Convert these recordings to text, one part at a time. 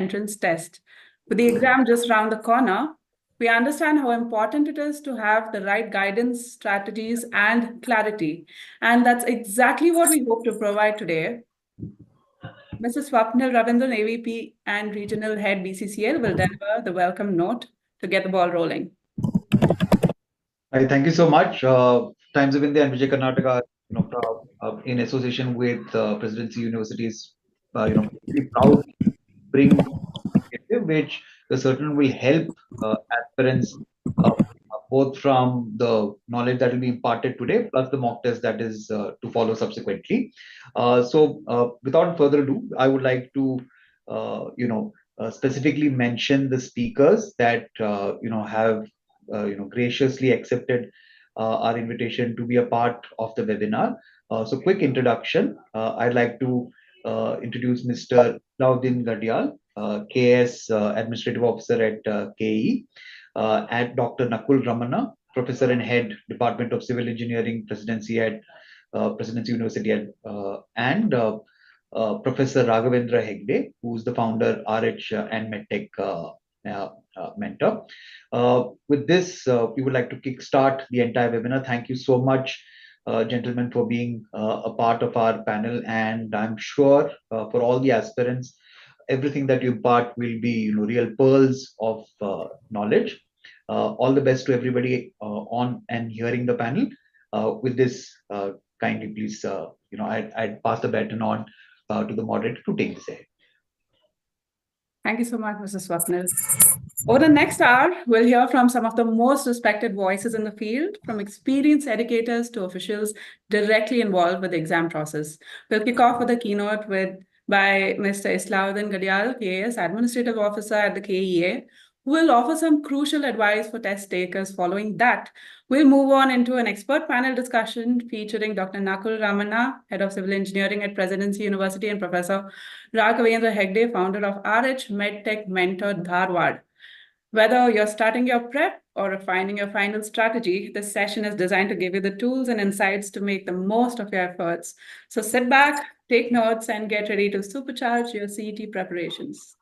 entrance test. With the exam just around the corner, we understand how important it is to have the right guidance, strategies, and clarity. And that's exactly what we hope to provide today. Mrs. Swapnil Ravindran, AVP and Regional Head BCCL, will deliver the welcome note to get the ball rolling. Hi, thank you so much. Times of India and Vijay Karnataka, in association with Presidency University's, very proud to bring which certainly will help aspirants both from the knowledge that will be imparted today plus the mock test that is to follow subsequently. Without further ado, I would like to specifically mention the speakers that have graciously accepted our invitation to be a part of the webinar. So quick introduction. I'd like to introduce Mr. Claudin Gadial, KS Administrative Officer at KE, at Dr. Nakul Ramana, Professor and Head, Department of Civil Engineering, Presidency at Presidency University, and Professor Raghavendra Hegde, who's the founder, RH and MedTech mentor. With this, we would like to kickstart the entire webinar. Thank you so much, gentlemen, for being a part of our panel, and I'm sure for all the aspirants, everything that you impart will be real pearls of knowledge. All the best to everybody on and hearing the panel. With this, kindly please, I'd pass the baton on to the moderator to take this ahead. Thank you so much, Mrs. Swapnil. Over the next hour, we'll hear from some of the most respected voices in the field, from experienced educators to officials directly involved with the exam process. We'll kick off with a keynote by Mr. Islauddin Gadial, KS Administrative Officer at the KEA, who will offer some crucial advice for test takers. Following that, we'll move on into an expert panel discussion featuring Dr. Nakul Ramana, Head of Civil Engineering at Presidency University, and Professor Raghavendra Hegde, founder of RH MedTech Mentor Dharwad. Whether you're starting your prep or refining your final strategy, this session is designed to give you the tools and insights to make the most of your efforts. So sit back, take notes, and get ready to supercharge your CET preparations.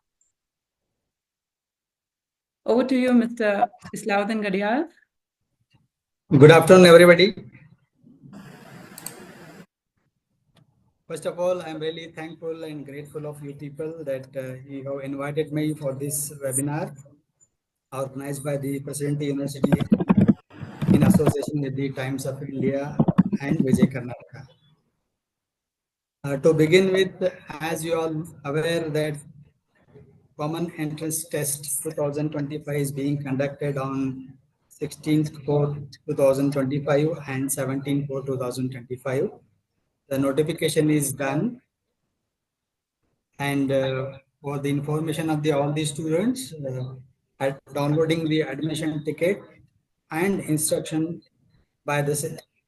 Over to you, Mr. Islauddin Gadial. Good afternoon, everybody. First of all, I'm really thankful and grateful of you people that you have invited me for this webinar organized by the Presidency University in association with the Times of India and Vijay Karnataka. To begin with, as you all aware that Common Entrance Test 2025 is being conducted on 16th for 2025 and 17th for 2025. The notification is done, and for the information of all the students, downloading the admission ticket and instruction by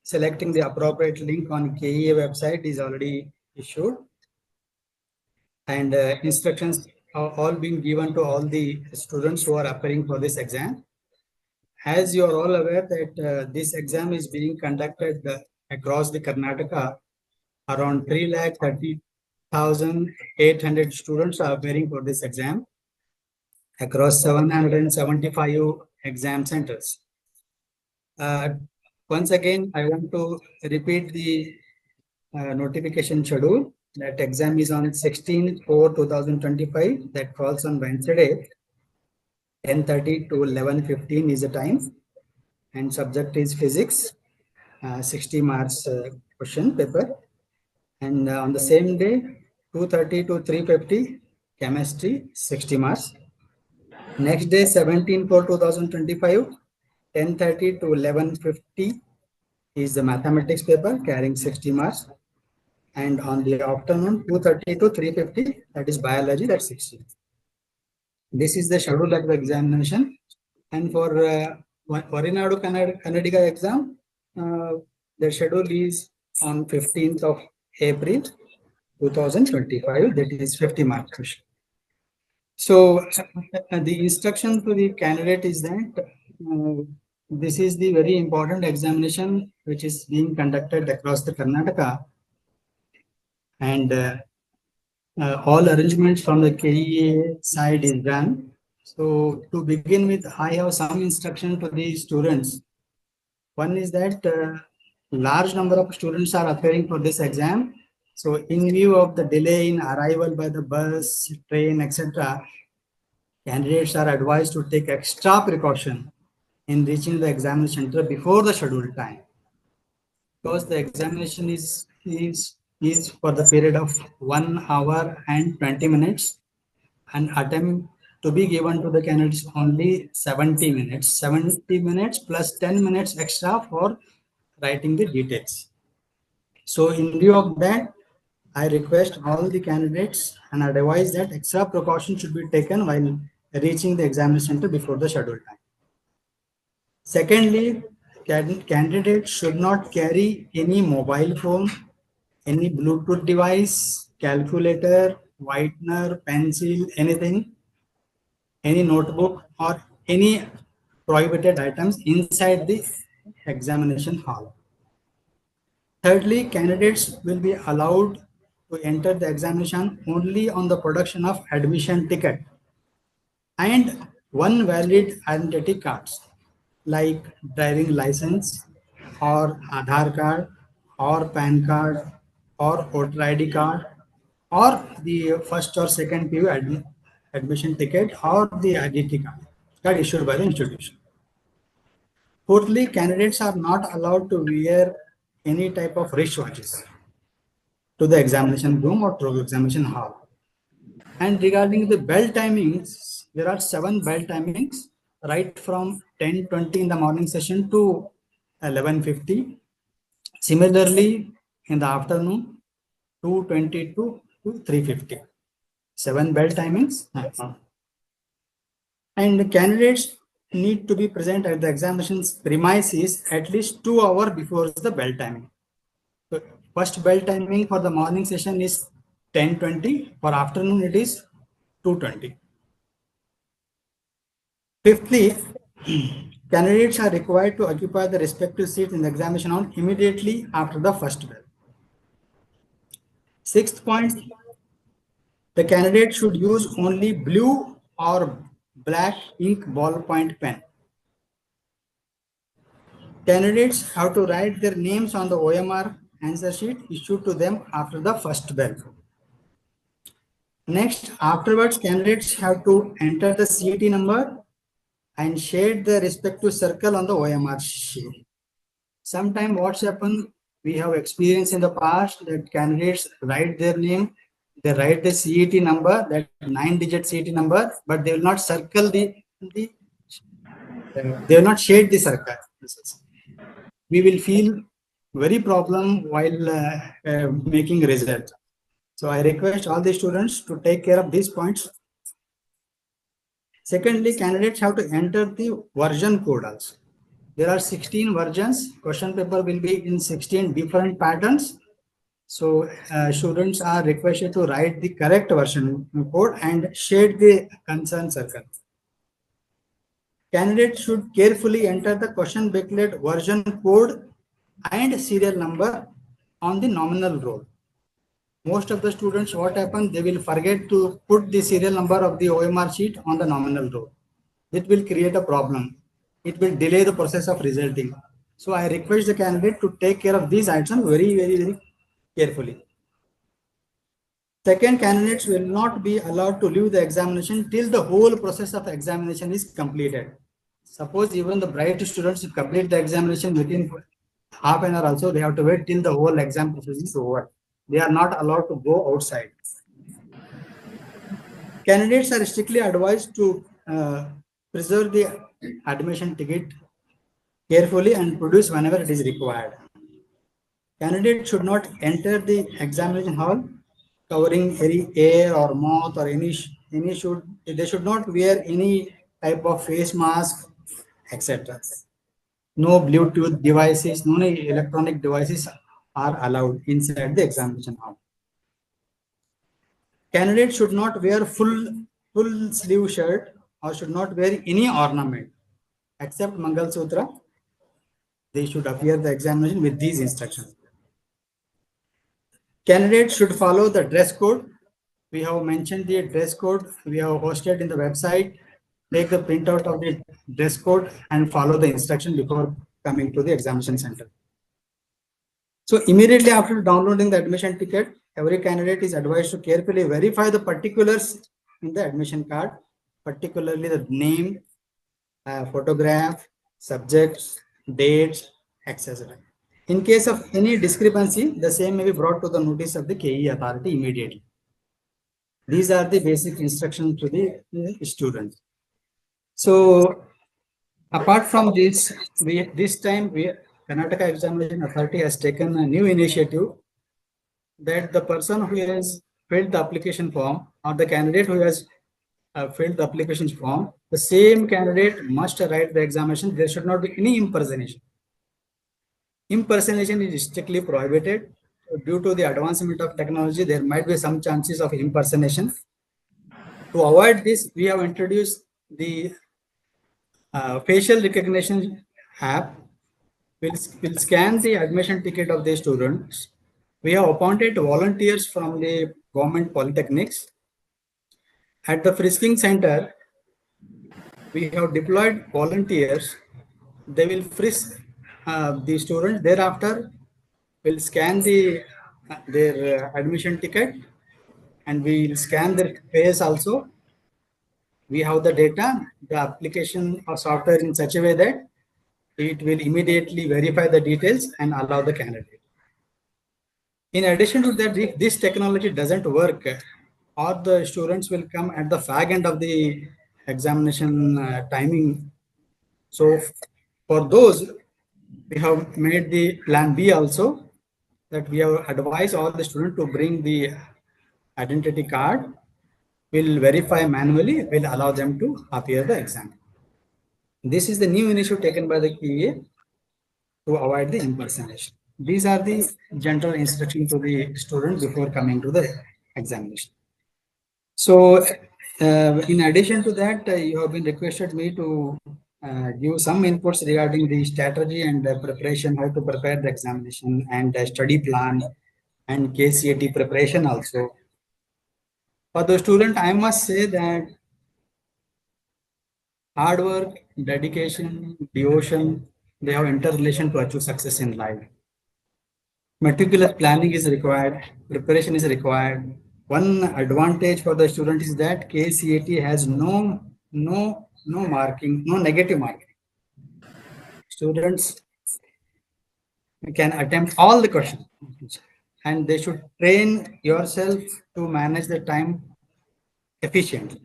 selecting the appropriate link on KEA website is already issued, and instructions are all being given to all the students who are appearing for this exam. As you are all aware that this exam is being conducted across the Karnataka, around 330,800 students are appearing for this exam across 775 exam centers. Once again, I want to repeat the notification schedule. That exam is on 16th for 2025. That falls on Wednesday. 10:30 to 11:15 is the time, and subject is physics, 60 marks question paper. And on the same day, 2:30 to 3:50, chemistry, 60 marks. Next day, 17 for 2025, 10:30 to 11:50 is the mathematics paper carrying 60 marks. And on the afternoon, 2:30 to 3:50, that is biology, that's 60. This is the schedule of the examination. And for Varinadu Kannadiga exam, the schedule is on 15th of April 2025, that is 50 marks question. So the instruction to the candidate is that this is the very important examination which is being conducted across the Karnataka, and all arrangements from the KEA side is done. So to begin with, I have some instruction to the students. One is that large number of students are appearing for this exam. So in view of the delay in arrival by the bus, train, etc., candidates are advised to take extra precaution in reaching the examination center before the scheduled time. Because the examination is for the period of 1 hour and 20 minutes, and attempt to be given to the candidates only 70 minutes. 70 minutes plus 10 minutes extra for writing the details. So in view of that, I request all the candidates and advise that extra precaution should be taken while reaching the examination center before the scheduled time. Secondly, candidates should not carry any mobile phone, any Bluetooth device, calculator, whitener, pencil, anything, any notebook or any prohibited items inside the examination hall. Thirdly, candidates will be allowed to enter the examination only on the production of admission ticket and one valid identity cards like driving license or Aadhaar card or PAN card or voter ID card or the first or second PU admission ticket or the identity card issued by the institution. Fourthly, candidates are not allowed to wear any type of wristwatches to the examination room or to the examination hall. And regarding the bell timings, there are 7 bell timings, right from 10:20 in the morning session to 11:50. Similarly, in the afternoon, 2:20 to 3:50. 7 bell timings. And candidates need to be present at the examination's premises at least 2 hours before the bell timing. So first bell timing for the morning session is 10:20. For afternoon, it is 2:20. Fifthly, candidates are required to occupy the respective seats in the examination hall immediately after the first bell. Sixth point, the candidate should use only blue or black ink ballpoint pen. Candidates have to write their names on the OMR answer sheet issued to them after the first bell. Next, afterwards, candidates have to enter the CET number and shade the respective circle on the OMR sheet. Sometimes what's happened, we have experienced in the past that candidates write their name, they write the CET number, that 9-digit CET number, but they will not circle they will not shade the circle. We will feel very problem while making result. So I request all the students to take care of these points. Secondly, candidates have to enter the version code also. There are 16 versions. Question paper will be in 16 different patterns. So students are requested to write the correct version code and shade the concerned circle. Candidates should carefully enter the question booklet version code and serial number on the nominal roll. Most of the students, what happens, they will forget to put the serial number of the OMR sheet on the nominal roll. It will create a problem. It will delay the process of resulting. So I request the candidate to take care of these items very carefully. Second, candidates will not be allowed to leave the examination till the whole process of examination is completed. Suppose even the bright students complete the examination within half an hour also, they have to wait till the whole exam process is over. They are not allowed to go outside. Candidates are strictly advised to preserve the admission ticket carefully and produce whenever it is required. Candidates should not enter the examination hall covering any air or mouth or they should not wear any type of face mask, etc. No Bluetooth devices, no electronic devices are allowed inside the examination hall. Candidates should not wear full sleeve shirt or should not wear any ornament except Mangal Sutra. They should appear the examination with these instructions. Candidates should follow the dress code We have mentioned the dress code. We have posted in the website. Take the printout of the dress code and follow the instruction before coming to the examination center. So immediately after downloading the admission ticket, every candidate is advised to carefully verify the particulars in the admission card, particularly the name, photograph, subjects, dates, etc. In case of any discrepancy, the same may be brought to the notice of the KE authority immediately. These are the basic instructions to the students. So apart from this, this time Karnataka Examination Authority has taken a new initiative that the person who has filled the application form or the candidate who has filled the application form, the same candidate must write the examination. There should not be any impersonation. Impersonation is strictly prohibited. Due to the advancement of technology, there might be some chances of impersonation. To avoid this, we have introduced the facial recognition app. Will scan the admission ticket of the students. We have appointed volunteers from the government polytechnics. At the frisking center, we have deployed volunteers. They will frisk the students. Thereafter, will scan their admission ticket, and we will scan their face also. We have the data, the application or software in such a way that it will immediately verify the details and allow the candidate. In addition to that, if this technology doesn't work, or the students will come at the fag end of the examination timing. So for those, we have made the plan B also, that we have advised all the students to bring the identity card. We'll verify manually, will allow them to appear the exam. This is the new initiative taken by the KEA to avoid the impersonation. These are the general instructions to the student before coming to the examination. So in addition to that, you have been requested me to give some inputs regarding the strategy and preparation, how to prepare the examination and study plan and KCET preparation also. For the student, I must say that hard work, dedication, devotion, they have interrelation to achieve success in life. Meticulous planning is required, preparation is required. One advantage for the student is that KCET has no marking, no negative marking. Students can attempt all the questions, and they should train yourself to manage the time efficiently.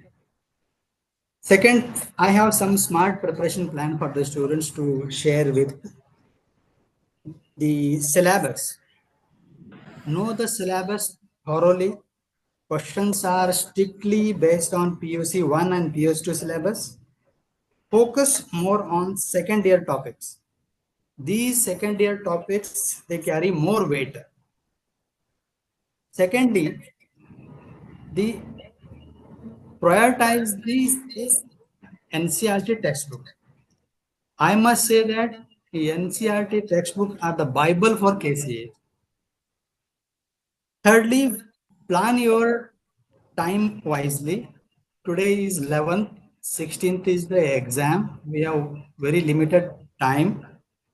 Second, I have some smart preparation plan for the students to share with the syllabus. Know the syllabus thoroughly. Questions are strictly based on PUC 1 and PUC 2 syllabus. Focus more on second year topics. These second year topics, they carry more weight. Secondly, the prioritize the NCERT textbook. I must say that the NCERT textbook are the Bible for KCA. Thirdly, plan your time wisely. Today is 11th, 16th is the exam. We have very limited time.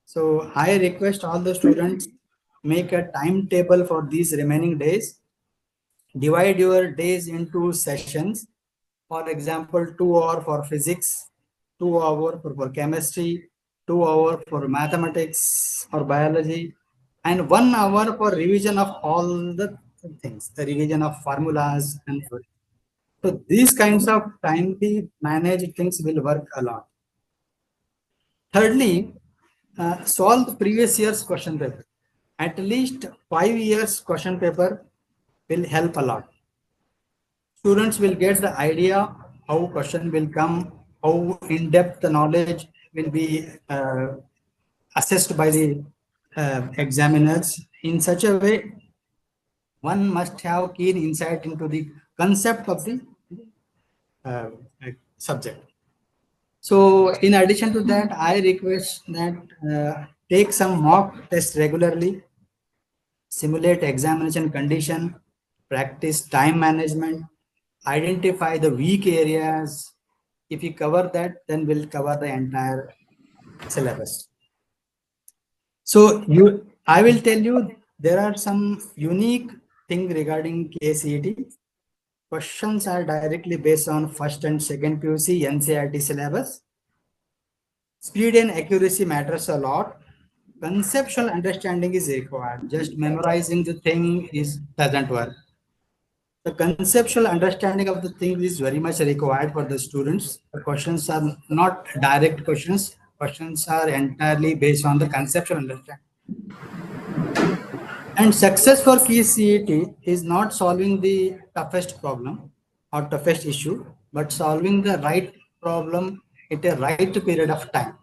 So I request all the students make a timetable for these remaining days. Divide your days into sessions. For example, 2 hours for physics, 2 hours for chemistry, 2 hours for mathematics or biology, and 1 hour for revision of all the things, the revision of formulas and everything. So these kinds of timely managed things will work a lot. Thirdly, solve the previous year's question paper. At least 5 years question paper will help a lot. Students will get the idea how question will come, how in-depth the knowledge will be assessed by the examiners. In such a way, one must have keen insight into the concept of the subject. So in addition to that, I request that take some mock tests regularly, simulate examination condition, practice time management, identify the weak areas. If you cover that, then we'll cover the entire syllabus. So I will tell you, there are some unique thing regarding KCET. Questions are directly based on first and second PUC NCERT syllabus. Speed and accuracy matters a lot. Conceptual understanding is required. Just memorizing the thing doesn't work. The conceptual understanding of the thing is very much required for the students. The questions are not direct questions. Questions are entirely based on the conceptual understanding. And success for KCET is not solving the toughest problem or toughest issue, but solving the right problem at a right period of time.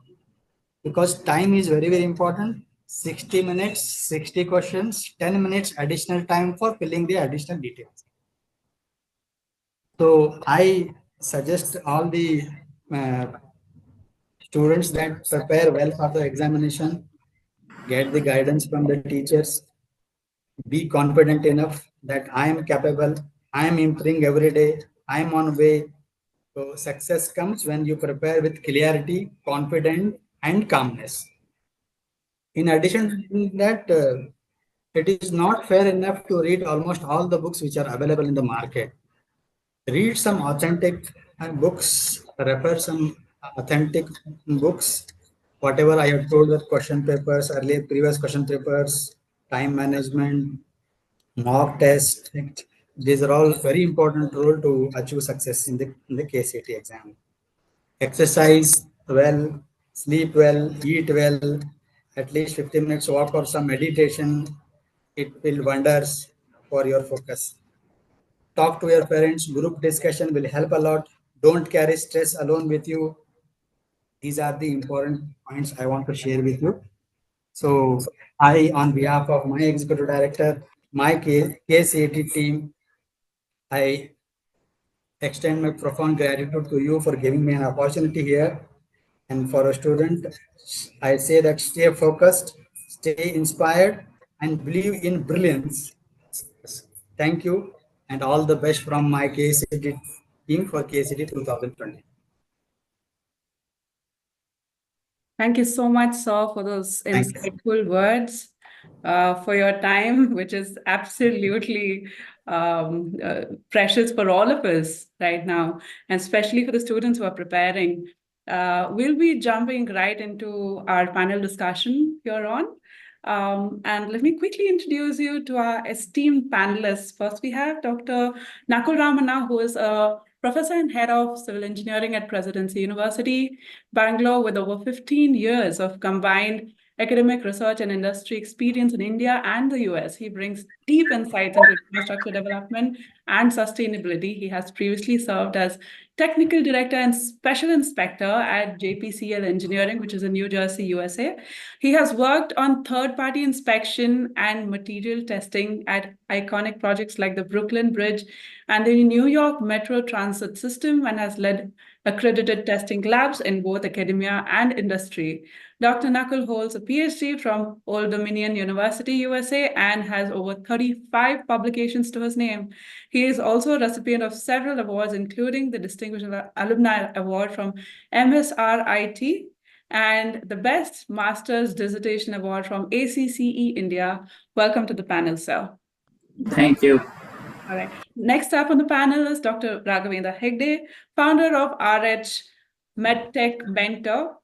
Because time is very, very important. 60 minutes, 60 questions, 10 minutes additional time for filling the additional details. So I suggest all the students that prepare well for the examination, get the guidance from the teachers, be confident enough that I am capable, I am improving every day, I am on way. So success comes when you prepare with clarity, confidence, and calmness. In addition to that, it is not fair enough to read almost all the books which are available in the market. Read some authentic books, refer some authentic books. Whatever I have told, the question papers, earlier previous question papers, time management, mock test, these are all very important role to achieve success in the KCET exam. Exercise well, sleep well, eat well, at least 15 minutes walk or some meditation. It will wonders for your focus. Talk to your parents, group discussion will help a lot. Don't carry stress alone with you. These are the important points I want to share with you. So I, on behalf of my executive director, my KCET team, I extend my profound gratitude to you for giving me an opportunity here. And for a student, I say that stay focused, stay inspired, and believe in brilliance. Thank you, and all the best from my KCET team for KCET 2020. Thank you so much, sir, for those insightful words, for your time, which is absolutely precious for all of us right now, and especially for the students who are preparing. We'll be jumping right into our panel discussion here on. And let me quickly introduce you to our esteemed panelists. First, we have Dr. Nakul Ramana, who is a professor and head of civil engineering at Presidency University, Bangalore, with over 15 years of combined academic research and industry experience in India and the US. He brings deep insights into infrastructure development and sustainability. He has previously served as technical director and special inspector at JPCL Engineering, which is in New Jersey, USA. He has worked on third-party inspection and material testing at iconic projects like the Brooklyn Bridge and the New York Metro Transit System, and has led accredited testing labs in both academia and industry. Dr. Nakul holds a PhD from Old Dominion University, USA, and has over 35 publications to his name. He is also a recipient of several awards, including the Distinguished Alumni Award from MSRIT and the Best Master's Dissertation Award from ACCE India. Welcome to the panel, sir. Thank you. All right. Next up on the panel is Dr. Raghavendra Hegde, founder of RH MedTech Mentor.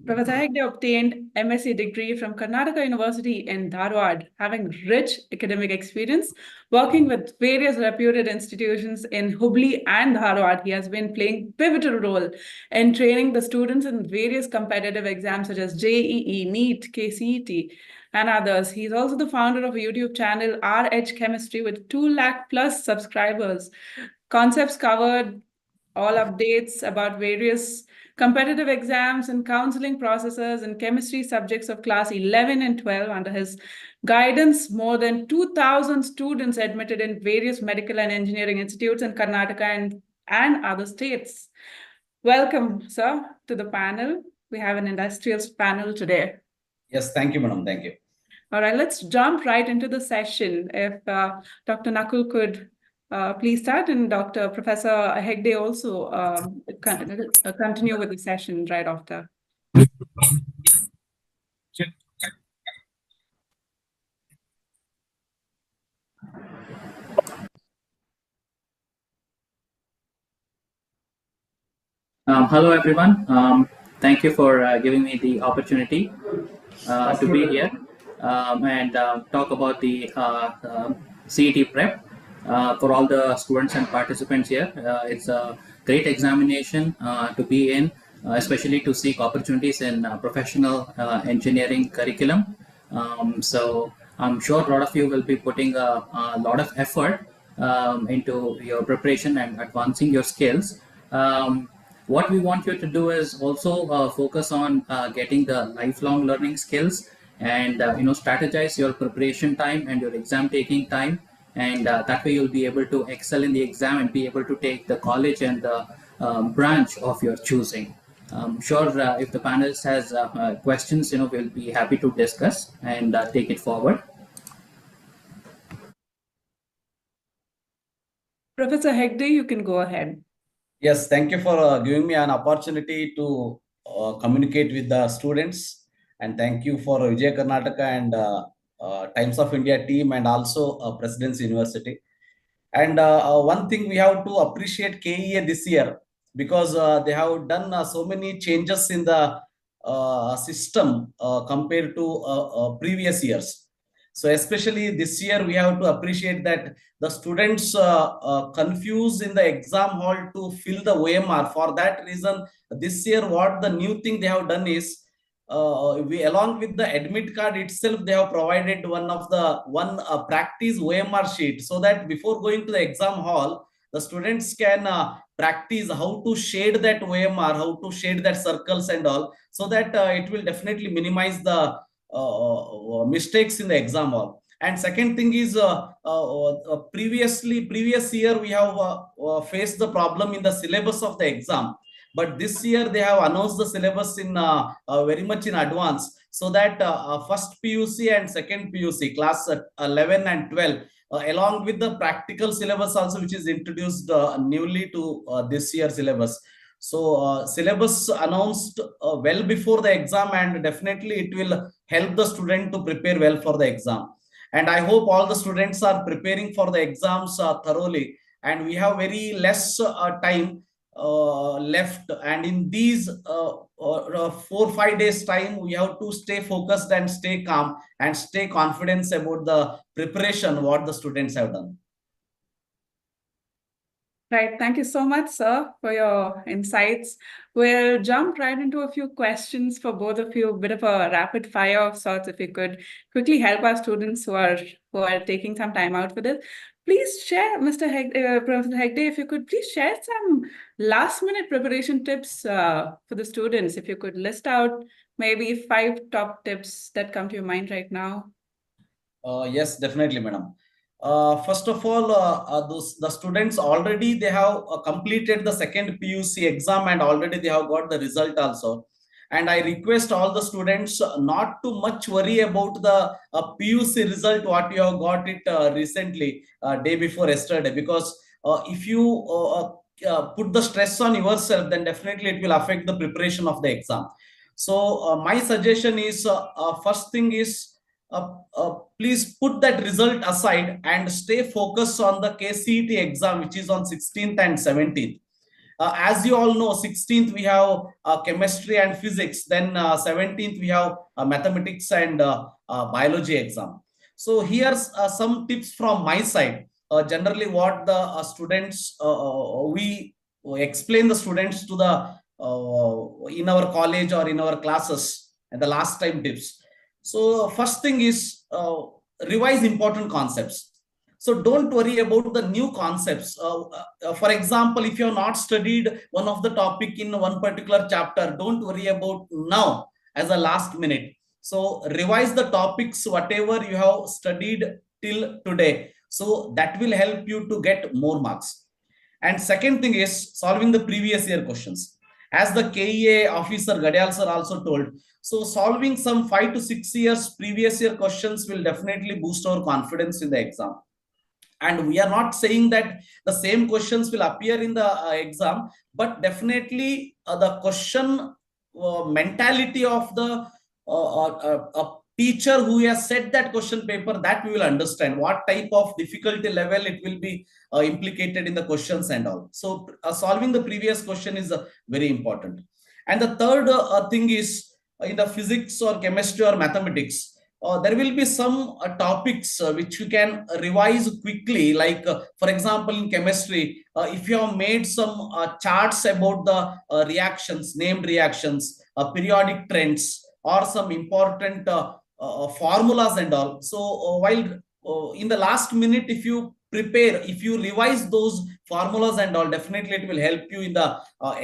Professor Hegde obtained MSc degree from Karnataka University in Dharwad, having rich academic experience working with various reputed institutions in Hubli and Dharwad. He has been playing pivotal role in training the students in various competitive exams such as JEE, NEET, KCET, and others. He's also the founder of a YouTube channel, RH Chemistry, with 2 lakh plus subscribers. Concepts covered, all updates about various competitive exams and counseling processes and chemistry subjects of class 11 and 12. Under his guidance, more than 2,000 students admitted in various medical and engineering institutes in Karnataka and other states. Welcome, sir, to the panel. We have an industrials panel today. Yes, thank you, madam. Thank you. All right, let's jump right into the session. If Dr. Nakul could please start, and Dr. Professor Hegde also continue with the session right after. Hello, everyone. Thank you for giving me the opportunity to be here and talk about the CET prep for all the students and participants here. It's a great examination to be in, especially to seek opportunities in professional engineering curriculum. So I'm sure a lot of you will be putting a lot of effort into your preparation and advancing your skills. What we want you to do is also focus on getting the lifelong learning skills and strategize your preparation time and your exam taking time, and that way you'll be able to excel in the exam and be able to take the college and the branch of your choosing. Sure, if the panelist has questions, we'll be happy to discuss and take it forward. Professor Hegde, you can go ahead. Yes, thank you for giving me an opportunity to communicate with the students, and thank you for Vijay Karnataka and Times of India team, and also Presidency University. And one thing we have to appreciate KEA this year, because they have done so many changes in the system compared to previous years. So especially this year, we have to appreciate that the students confused in the exam hall to fill the OMR. For that reason, this year, what the new thing they have done is, we along with the admit card itself, they have provided one practice OMR sheet, so that before going to the exam hall, the students can practice how to shade that OMR, how to shade that circles and all, so that it will definitely minimize the mistakes in the exam hall. And second thing is, previous year we have faced the problem in the syllabus of the exam, but this year they have announced the syllabus in very much in advance, so that first PUC and second PUC class 11 and 12, along with the practical syllabus also, which is introduced newly to this year syllabus. So syllabus announced well before the exam, and definitely it will help the student to prepare well for the exam. And I hope all the students are preparing for the exams thoroughly, and we have very less time left, and in these 4-5 days time, we have to stay focused and stay calm and stay confident about the preparation what the students have done. Right. Thank you so much, sir, for your insights. We'll jump right into a few questions for both of you, a bit of a rapid fire of sorts. If you could quickly help our students who are taking some time out for this. Please share, Professor Hegde, if you could please share some last-minute preparation tips for the students. If you could list out maybe 5 top tips that come to your mind right now. Yes, definitely, madam. First of all, the students already they have completed the second PUC exam, and already they have got the result also. And I request all the students not to much worry about the PUC result what you have got it recently, day before yesterday, because if you put the stress on yourself, then definitely it will affect the preparation of the exam. So my suggestion is, first thing is, please put that result aside and stay focused on the KCET exam, which is on 16th and 17th. As you all know, 16th we have chemistry and physics, then 17th we have mathematics and biology exam. So here's some tips from my side. Generally what the students, we explain the students to the in our college or in our classes, and the last time tips. So first thing is, revise important concepts. So don't worry about the new concepts. For example, if you have not studied one of the topic in one particular chapter, don't worry about now as a last minute. So revise the topics, whatever you have studied till today. So that will help you to get more marks. And second thing is solving the previous year questions. as the KEA officer Gadial sir also told. So solving some 5 to 6 years previous year questions will definitely boost our confidence in the exam. And we are not saying that the same questions will appear in the exam, but definitely the question mentality of the teacher who has set that question paper, that we will understand what type of difficulty level it will be implicated in the questions and all. So solving the previous question is very important. And the third thing is in the physics or chemistry or mathematics, there will be some topics which you can revise quickly. Like, for example, in chemistry, if you have made some charts about the reactions, named reactions, periodic trends, or some important formulas and all. So while in the last minute, if you prepare, if you revise those formulas and all, definitely it will help you in the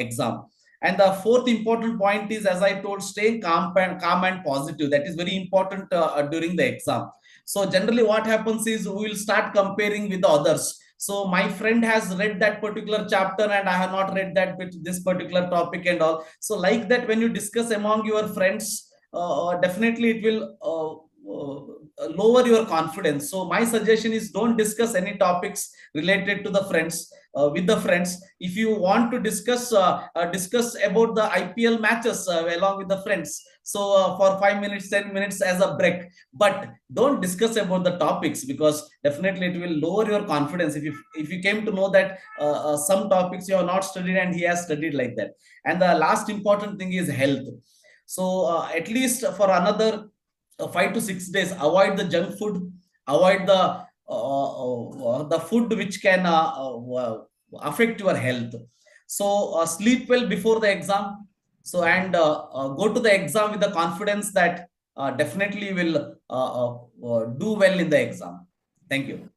exam. And the fourth important point is, as I told, staying calm and positive. That is very important during the exam. So generally what happens is we will start comparing with the others. So my friend has read that particular chapter and I have not read that with this particular topic and all. So like that, when you discuss among your friends, definitely it will lower your confidence. So my suggestion is, don't discuss any topics related to the friends with the friends. If you want to discuss discuss about the IPL matches along with the friends, so for 5 minutes, 10 minutes as a break, but don't discuss about the topics, because definitely it will lower your confidence if you came to know that some topics you have not studied and he has studied like that. And the last important thing is health. So at least for another 5 to 6 days, avoid the junk food, avoid the food which can affect your health. So sleep well before the exam. So and go to the exam with the confidence that definitely will do well in the exam. Thank you.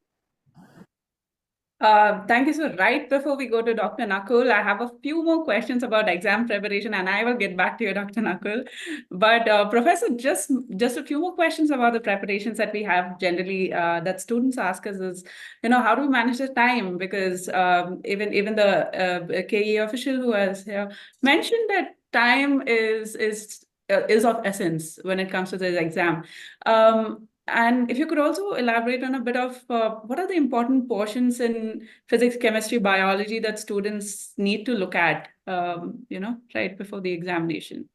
Thank you. So right before we go to Dr. Nakul, I have a few more questions about exam preparation, and I will get back to you, Dr. Nakul. But Professor, just a few more questions about the preparations that we have generally that students ask us is, how do we manage the time? Because even the KE official who has here mentioned that time is of essence when it comes to the exam. And if you could also elaborate on a bit of what are the important portions in physics, chemistry, biology that students need to look at, right before the examination?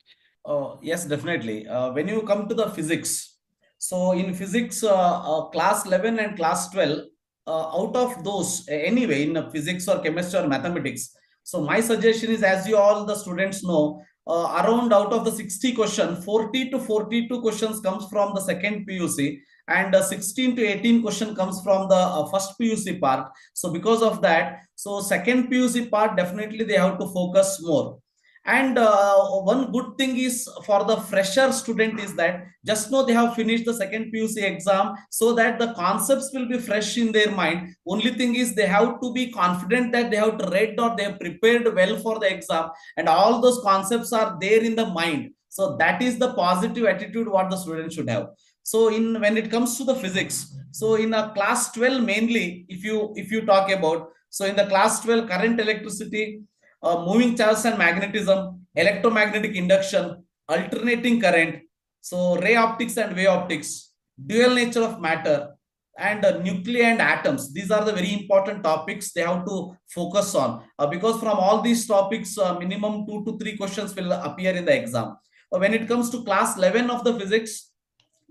Yes, definitely. When you come to the physics, so in physics, class 11 and class 12, out of those, anyway, in physics or chemistry or mathematics, so my suggestion is, as you all the students know, around out of the 60 questions, 40 to 42 questions comes from the second PUC, and 16 to 18 question comes from the first PUC part. So because of that, so second PUC part, definitely they have to focus more. And one good thing is for the fresher student is that just know they have finished the second PUC exam, so that the concepts will be fresh in their mind. Only thing is they have to be confident that they have read or they have prepared well for the exam, and all those concepts are there in the mind. So that is the positive attitude what the student should have. So when it comes to the physics, so in a class 12 mainly, if you talk about, so in the class 12, current, electricity, moving charges and magnetism, electromagnetic induction, alternating current, so ray optics and wave optics, dual nature of matter, and nuclei and atoms. These are the very important topics they have to focus on, because from all these topics, minimum 2 to 3 questions will appear in the exam. When it comes to class 11 of the physics,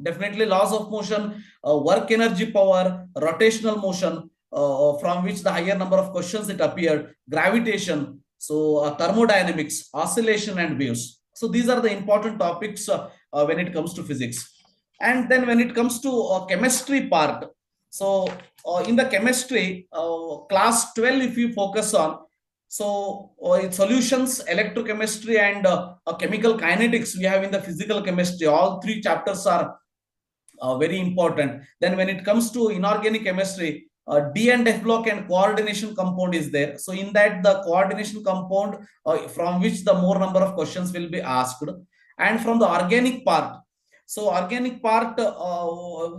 definitely laws of motion, work energy power, rotational motion, from which the higher number of questions it appeared, gravitation, so thermodynamics, oscillation and waves. So these are the important topics when it comes to physics. And then when it comes to chemistry part, so in the chemistry, class 12, if you focus on, so solutions, electrochemistry and chemical kinetics we have in the physical chemistry, all 3 chapters are very important. Then when it comes to inorganic chemistry, D and F block and coordination compound is there. So in that, the coordination compound from which the more number of questions will be asked. And from the organic part, so organic part,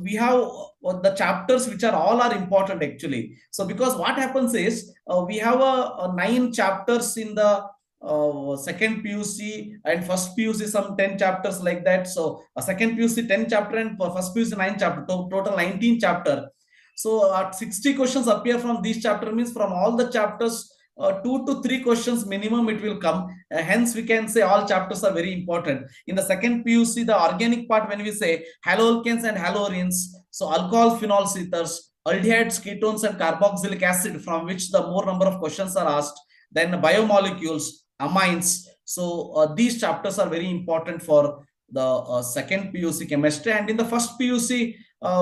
we have the chapters which are all are important actually. So because what happens is we have 9 chapters in the second PUC and first PUC some 10 chapters like that. So a second PUC 10 chapter and first PUC 9 chapter, total 19 chapter. So 60 questions appear from these chapter, means from all the chapters 2 to 3 questions minimum it will come. Hence we can say all chapters are very important. In the second PUC, the organic part, when we say haloalkanes and haloarenes, so alcohol phenols ethers, aldehydes, ketones and carboxylic acid, from which the more number of questions are asked. Then biomolecules, amines. So these chapters are very important for the second PUC chemistry. And in the first PUC,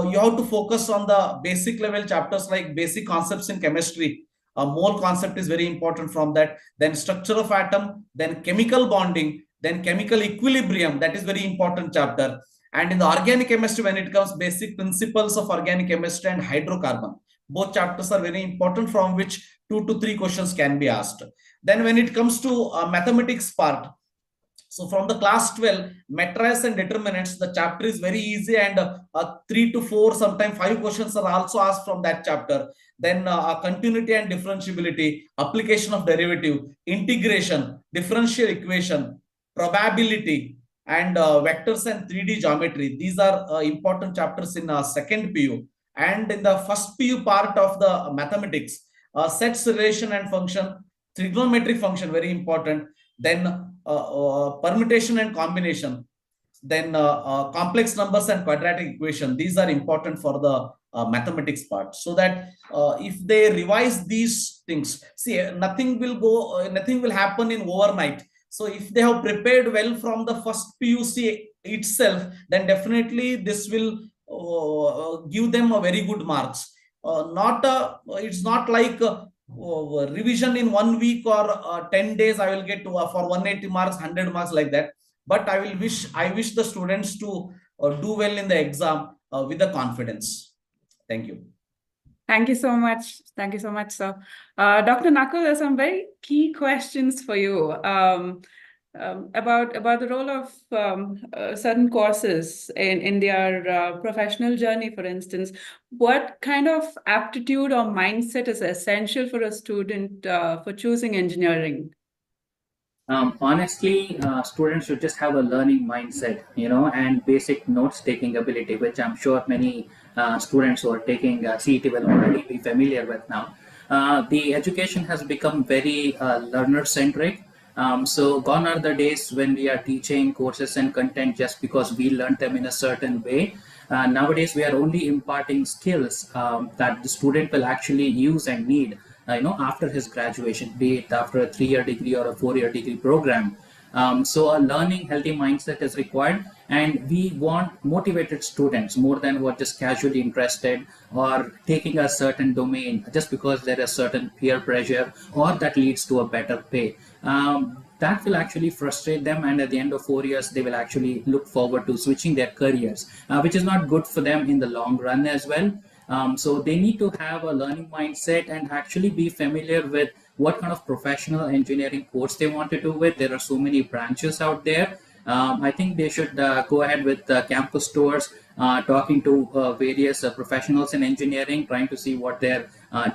you have to focus on the basic level chapters like basic concepts in chemistry. Mole concept is very important from that. Then structure of atom, then chemical bonding, then chemical equilibrium. That is very important chapter. And in the organic chemistry, when it comes basic principles of organic chemistry and hydrocarbon, both chapters are very important, from which 2 to 3 questions can be asked. Then when it comes to mathematics part, so from the class 12, matrices and determinants, the chapter is very easy, and 3 to 4, sometimes 5 questions are also asked from that chapter. Then continuity and differentiability, application of derivative, integration, differential equation, probability, and vectors and 3D geometry. These are important chapters in second PU. And in the first PU part of the mathematics, sets, relation and function, trigonometric function, very important. Then permutation and combination, then complex numbers and quadratic equation. These are important for the mathematics part. So that if they revise these things, see, nothing will happen in overnight. So if they have prepared well from the first PUC itself, then definitely this will give them a very good marks. It's not like revision in 1 week or 10 days I will get to for 180 marks, 100 marks, like that. But I wish the students to do well in the exam with the confidence. Thank you. Thank you so much. Thank you so much, sir. Dr. Nakul, there's some very key questions for you about the role of certain courses in their professional journey. For instance, what kind of aptitude or mindset is essential for a student for choosing engineering? Honestly, students should just have a learning mindset, and basic notes-taking ability, which I'm sure many students who are taking CET will already be familiar with now. The education has become very learner-centric. So gone are the days when we are teaching courses and content just because we learned them in a certain way. Nowadays, we are only imparting skills that the student will actually use and need after his graduation, be it after a 3-year degree or a 4-year degree program. So a learning healthy mindset is required, and we want motivated students more than what just casually interested or taking a certain domain just because there is certain peer pressure or that leads to a better pay. That will actually frustrate them, and at the end of 4 years they will actually look forward to switching their careers, which is not good for them in the long run as well. So they need to have a learning mindset and actually be familiar with what kind of professional engineering course they want to do with. There are so many branches out there. I think they should go ahead with campus tours, talking to various professionals in engineering, trying to see what their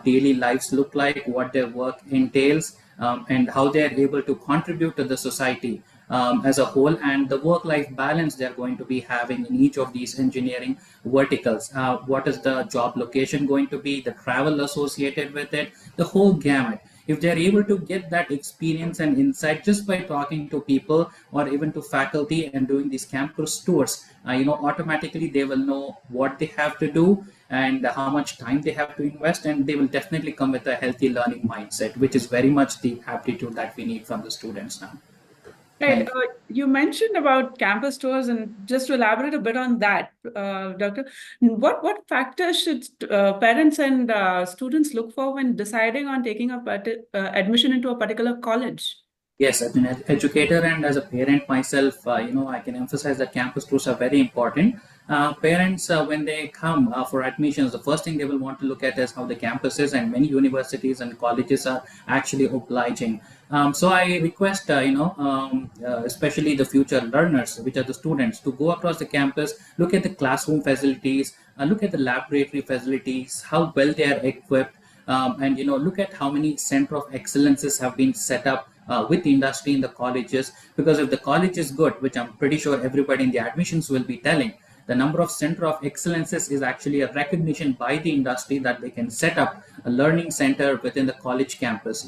daily lives look like, what their work entails, and how they are able to contribute to the society as a whole, and the work-life balance they're going to be having in each of these engineering verticals. What is the job location going to be, the travel associated with it, the whole gamut. If they're able to get that experience and insight just by talking to people or even to faculty and doing these campus tours, automatically they will know what they have to do and how much time they have to invest, and they will definitely come with a healthy learning mindset, which is very much the aptitude that we need from the students now. Right. You mentioned about campus tours, and just to elaborate a bit on that, Doctor, what factors should parents and students look for when deciding on taking admission into a particular college? Yes, as an educator and as a parent myself, I can emphasize that campus tours are very important. Parents, when they come for admissions, the first thing they will want to look at is how the campus is, and many universities and colleges are actually obliging. So I request, especially the future learners, which are the students, to go across the campus, look at the classroom facilities, look at the laboratory facilities, how well they are equipped, and look at how many center of excellences have been set up with industry in the colleges, because if the college is good, which I'm pretty sure everybody in the admissions will be telling, the number of center of excellences is actually a recognition by the industry that they can set up a learning center within the college campus.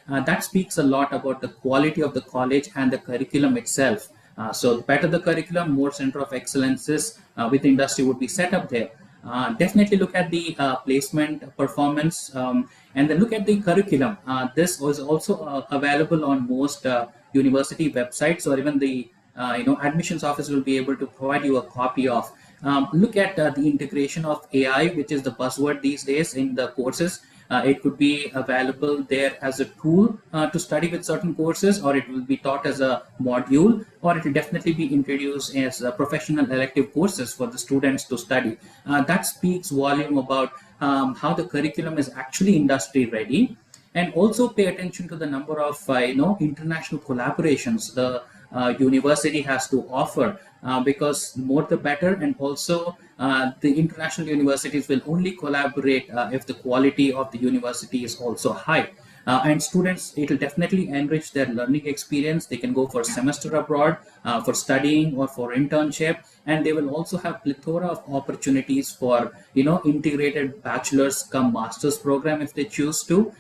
That speaks a lot about the quality of the college and the curriculum itself. So better the curriculum, more center of excellences with industry would be set up there. Definitely look at the placement performance, and then look at the curriculum. This was also available on most university websites, or even the admissions office will be able to provide you a copy of. Look at the integration of AI, which is the buzzword these days in the courses. It could be available there as a tool to study with certain courses, or it will be taught as a module, or it will definitely be introduced as professional elective courses for the students to study. That speaks volume about how the curriculum is actually industry ready. And also pay attention to the number of international collaborations the university has to offer, because more the better. And also the international universities will only collaborate if the quality of the university is also high. And students, it will definitely enrich their learning experience. They can go for semester abroad for studying or for internship, and they will also have plethora of opportunities for integrated bachelor's come master's program if they choose to.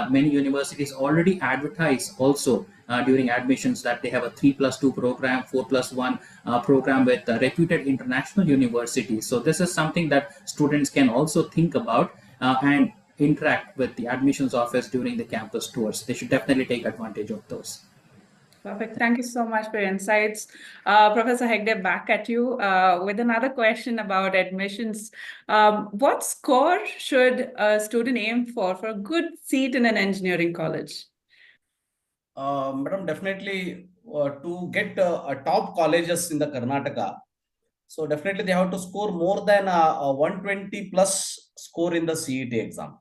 Many universities already advertise also during admissions that they have a 3+2 program, 4+1 program with reputed international universities. So this is something that students can also think about and interact with the admissions office during the campus tours. They should definitely take advantage of those. Perfect. Thank you so much for your insights. Professor Hegde, back at you with another question about admissions. What score should a student aim for a good seat in an engineering college? Madam, definitely to get top colleges in the Karnataka, so definitely they have to score more than a 120 plus score in the CET exam.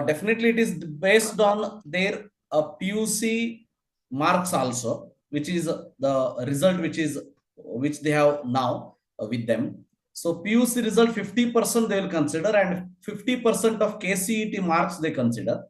Definitely it is based on their PUC marks also, which is the result which they have now with them. So PUC result 50% they will consider, and 50% of KCET marks they consider.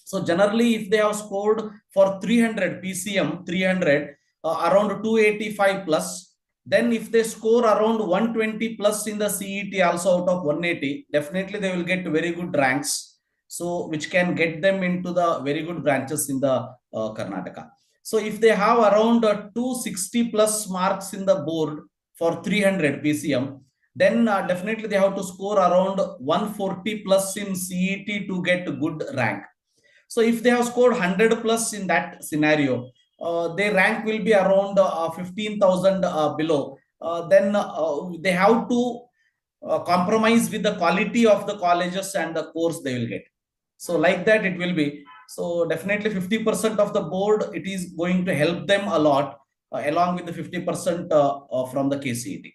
So generally, if they have scored for 300 PCM, 300 around 285 plus, then if they score around 120 plus in the CET also out of 180, definitely they will get very good ranks. So which can get them into the very good branches in the Karnataka. So if they have around 260 plus marks in the board for 300 PCM, then definitely they have to score around 140 plus in CET to get a good rank. So if they have scored 100 plus in that scenario, their rank will be around 15,000 below. Then they have to compromise with the quality of the colleges and the course they will get. So like that it will be. So definitely 50% of the board, it is going to help them a lot along with the 50% from the KCET.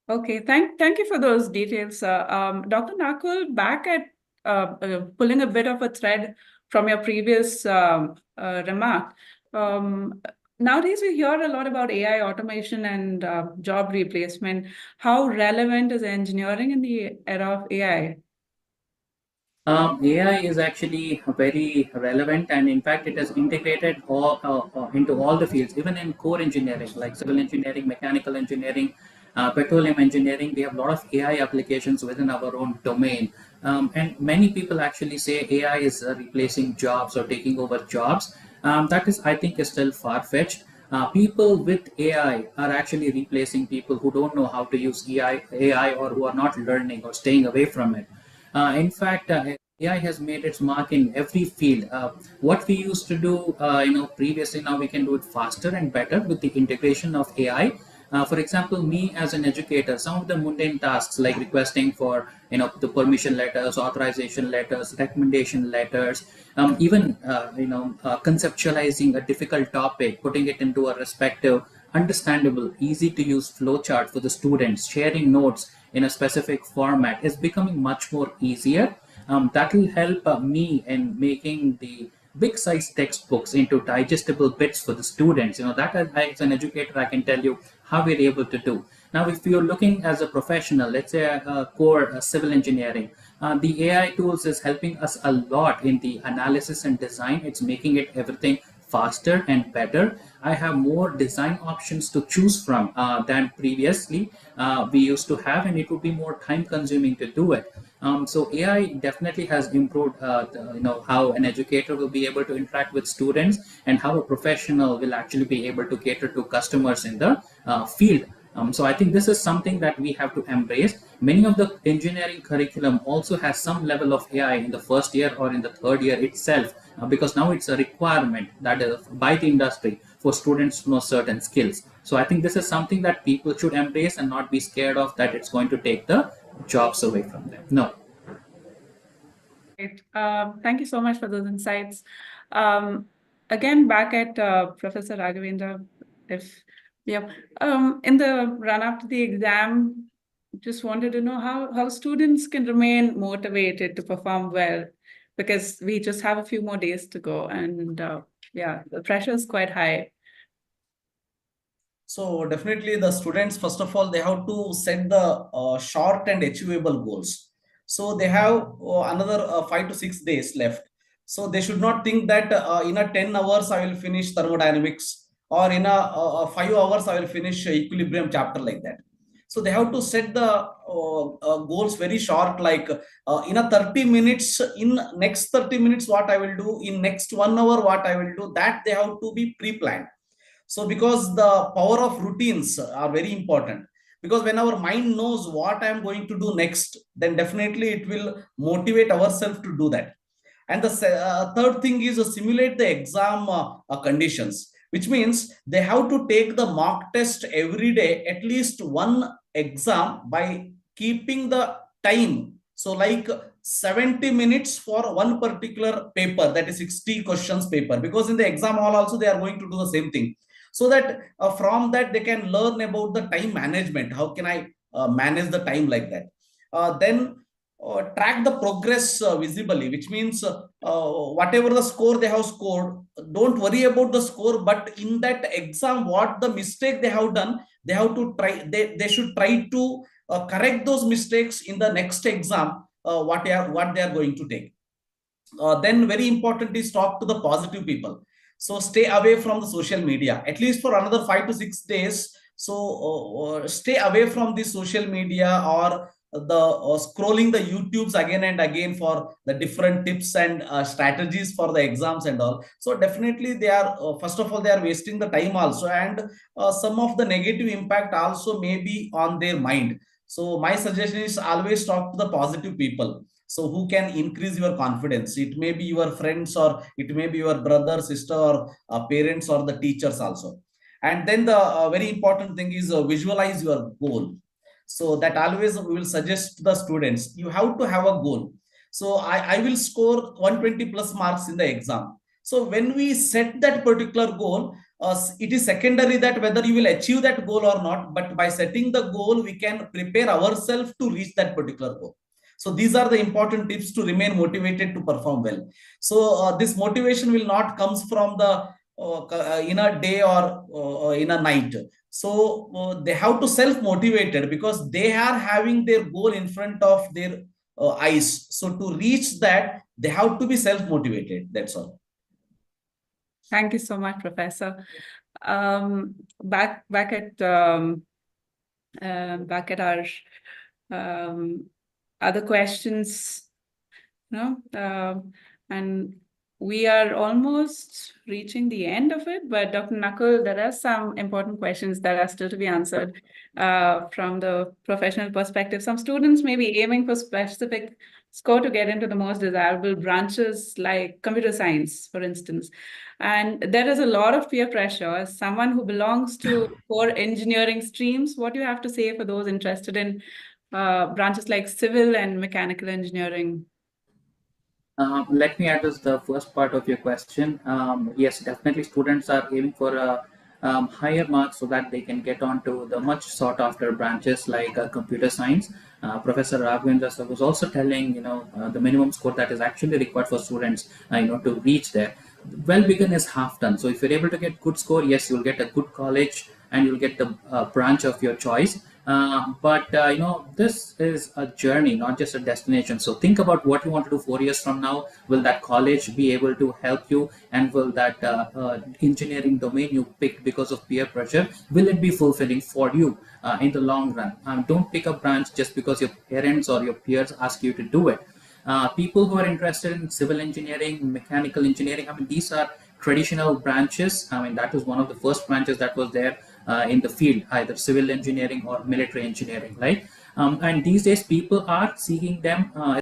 Okay, thank you for those details. Dr. Nakul, back at pulling a bit of a thread from your previous remark. Nowadays, we hear a lot about AI automation and job replacement. How relevant is engineering in the era of AI? AI is actually very relevant, and in fact, it has integrated into all the fields, even in core engineering, like civil engineering, mechanical engineering, petroleum engineering. We have a lot of AI applications within our own domain. And many people actually say AI is replacing jobs or taking over jobs. That is, I think, is still far-fetched. People with AI are actually replacing people who don't know how to use AI or who are not learning or staying away from it. In fact, AI has made its mark in every field. What we used to do, previously, now we can do it faster and better with the integration of AI. For example, me as an educator, some of the mundane tasks like requesting for the permission letters, authorization letters, recommendation letters, even conceptualizing a difficult topic, putting it into a respective, understandable, easy to use flowchart for the students, sharing notes in a specific format is becoming much more easier. That will help me in making the big size textbooks into digestible bits for the students. That as an educator, I can tell you how we're able to do. Now, if you're looking as a professional, let's say a core civil engineering, The AI tools is helping us a lot in the analysis and design. It's making it everything faster and better. I have more design options to choose from than previously we used to have, and it would be more time consuming to do it. So AI definitely has improved how an educator will be able to interact with students, and how a professional will actually be able to cater to customers in the field. So I think this is something that we have to embrace. Many of the engineering curriculum also has some level of AI in the first year or in the third year itself, because now it's a requirement that is by the industry for students to know certain skills. So I think this is something that people should embrace and not be scared of that it's going to take the jobs away from them. No. Great. Thank you so much for those insights. Again, back at Professor Raghavendra, in the run up to the exam, just wanted to know how students can remain motivated to perform well, because we just have a few more days to go, and the pressure is quite high. So definitely the students, first of all, they have to set the short and achievable goals. So they have another 5 to 6 days left. So they should not think that in a 10 hours I will finish thermodynamics, or in a 5 hours I will finish equilibrium chapter, like that. So they have to set the goals very short, like in a 30 minutes, in next 30 minutes what I will do, in next 1 hour what I will do, that they have to be pre-planned. So because the power of routines are very important, because when our mind knows what I am going to do next, then definitely it will motivate ourselves to do that. And the third thing is simulate the exam conditions, which means they have to take the mock test every day, at least one exam, by keeping the time. So like 70 minutes for one particular paper, that is 60 questions paper, because in the exam hall also they are going to do the same thing. So that from that they can learn about the time management. How can I manage the time like that? Then track the progress visibly, which means whatever the score they have scored, don't worry about the score, but in that exam, what the mistake they have done, they have to try, they should try to correct those mistakes in the next exam, what they are going to take. Then very important is talk to the positive people. So stay away from the social media, at least for another 5 to 6 days. So stay away from the social media, or the scrolling the YouTubes again and again for the different tips and strategies for the exams and all. So definitely they are, first of all, they are wasting the time also, and some of the negative impact also may be on their mind. So my suggestion is always talk to the positive people. So who can increase your confidence? It may be your friends, or it may be your brother, sister, or parents, or the teachers also. And then the very important thing is visualize your goal. So that always we will suggest to the students, you have to have a goal. So I will score 120 plus marks in the exam. So when we set that particular goal, it is secondary that whether you will achieve that goal or not, but by setting the goal, we can prepare ourselves to reach that particular goal. So these are the important tips to remain motivated to perform well. So this motivation will not comes from the in a day or in a night. So they have to self-motivated, because they are having their goal in front of their eyes. So to reach that, they have to be self-motivated. That's all. Thank you so much, Professor. Back at our other questions, and we are almost reaching the end of it, but Dr. Nakul, there are some important questions that are still to be answered from the professional perspective. Some students may be aiming for specific score to get into the most desirable branches, like computer science, for instance. And there is a lot of peer pressure. As someone who belongs to core engineering streams, what do you have to say for those interested in branches like civil and mechanical engineering? Let me address the first part of your question. Yes, definitely students are aiming for a higher marks so that they can get on to the much sought after branches like computer science. Professor Raghavendra sir was also telling, the minimum score that is actually required for students, to reach there. Well begun is half done. So if you're able to get good score, yes, you'll get a good college and you'll get the branch of your choice. But this is a journey, not just a destination. So think about what you want to do 4 years from now. Will that college be able to help you, and will that engineering domain you picked because of peer pressure, will it be fulfilling for you in the long run? Don't pick a branch just because your parents or your peers ask you to do it. People who are interested in civil engineering, mechanical engineering, I mean, these are traditional branches. I mean, that was one of the first branches that was there in the field, either civil engineering or military engineering, right? And these days, people are seeking them